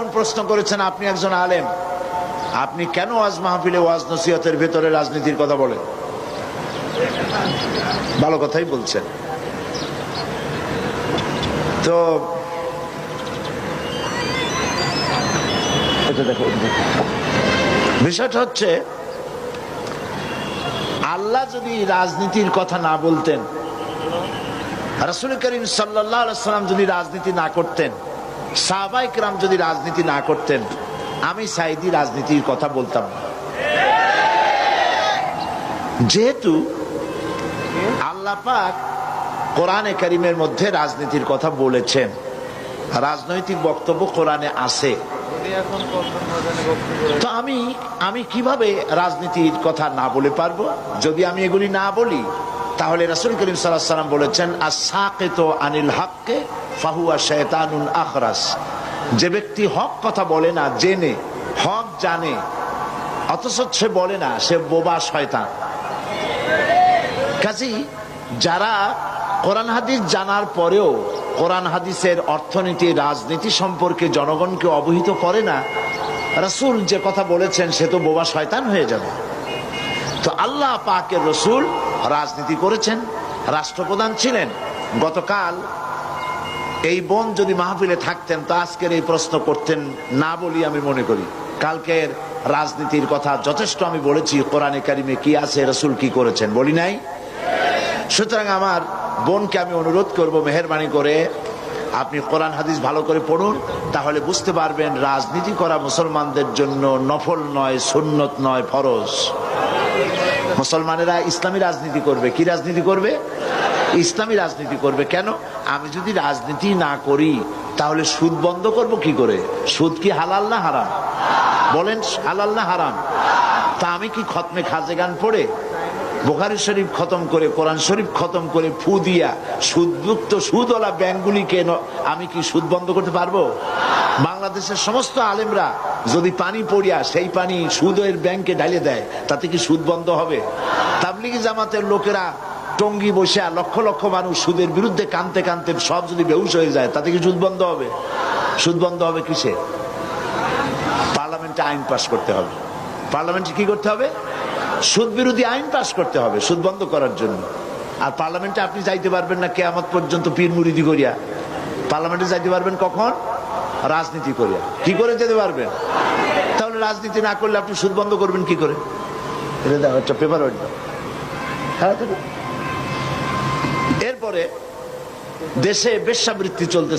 বোন প্রশ্ন করেছেন, আপনি একজন আলেম, আপনি কেন ওয়াজ মাহফিলে ওয়াজ নসিহতের ভেতরে রাজনীতির কথা বলেন? ভালো কথাই বলছেন। তো বিষয়টা হচ্ছে, আল্লাহ যদি রাজনীতির কথা না বলতেন, রাসূল করিম সাল্লাল্লাহু আলাইহি ওয়াসাল্লাম যদি রাজনীতি না করতেন, সাহাবায়ে কেরাম যদি রাজনীতি না করতেন, আমি সাঈদী রাজনীতির কথা বলতাম না। যেহেতু আল্লাহ পাক কোরআনে কারীমের মধ্যে রাজনীতির কথা বলেছেন, রাজনৈতিক বক্তব্য কোরআনে আছে, তো আমি কিভাবে রাজনীতির কথা না বলে পারবো? যদি আমি এগুলি না বলি, তাহলে রাসূল করিম সাল্লাল্লাহু আলাইহি ওয়াসাল্লাম বলেছেন, আস-সাকিতু আনিল হাক্কি ফাহুয়া শায়তানুন আখরাস। যে ব্যক্তি হক কথা বলে না, জেনে হক জানে অথচ সে বলে না, সে বোবা শয়তান। কাজেই যারা কোরআন হাদিস জানার পরেও কোরআন হাদিসের অর্থনীতি, রাজনীতি সম্পর্কে জনগণকে অবহিত করে না, রাসূল যে কথা বলেছেন সে তো বোবা শয়তান হয়ে যাবে। তো আল্লাহ পাকের রাসূল রাজনীতি করেছেন, রাষ্ট্রপ্রধান ছিলেন। গতকাল এই বোন যদি মাহফিলে থাকতেন তো আজকের এই প্রশ্ন করতেন না বলি আমি মনে করি। কালকের রাজনীতির কথা যথেষ্ট আমি বলেছি, কোরআনে কারিমে কি আছে, রাসূল কি করেছেন, বলি নাই? সুতরাং আমার বোনকে আমি অনুরোধ করব, মেহেরবানি করে আপনি কোরআন হাদিস ভালো করে পড়ুন, তাহলে বুঝতে পারবেন রাজনীতি করা মুসলমানদের জন্য নফল নয়, সুন্নত নয়, ফরজ। মুসলমানেরা ইসলামী রাজনীতি করবে। কি রাজনীতি করবে? ইসলামী রাজনীতি করবে। কেন? আমি যদি রাজনীতি না করি তাহলে সুদ বন্ধ করব কি করে? সুদ কি হালাল না হারাম? বলেন, হালাল না হারাম? তা আমি কি খতমে খাজেগান পড়ে, বুখারী শরীফ খতম করে, কোরআন শরীফ খতম করে, ফু দিয়া সুদযুক্ত সুদওয়ালা ব্যাংকগুলিকে আমি কি সুদ বন্ধ করতে পারবো? বাংলাদেশের সমস্ত আলেমরা যদি পানি পড়িয়া সেই পানি সুদের ব্যাংকে ঢালে দেয়, তাতে কি সুদ বন্ধ হবে? তাবলিগি জামাতের লোকেরা টঙ্গি বসে লক্ষ লক্ষ মানুষ সুদের বিরুদ্ধে কানতে কানতে সব যদি বেহুশ হয়ে যায়, তাতে কি সুদ বন্ধ হবে? সুদ বন্ধ হবে কিসে? পার্লামেন্টে আইন পাস করতে হবে। পার্লামেন্টে কি করতে হবে? সুদ বিরোধী আইন পাস করতে হবে সুদ বন্ধ করার জন্য। আর পার্লামেন্টে আপনি যাইতে পারবেন না কিয়ামত পর্যন্ত পীর মুরিদি করিয়া। পার্লামেন্টে যাইতে পারবেন কখন? রাজনীতি করিয়া। কি করে যেতে পারবেন? তাহলে রাজনীতি না করলে আপনি সুদ বন্ধ করবেন কি করে? এটা দাও, একটা পেপার ওয়ার্ড দাও। এরপরে দেশে বেশ্যাবৃত্তি চলতেছে।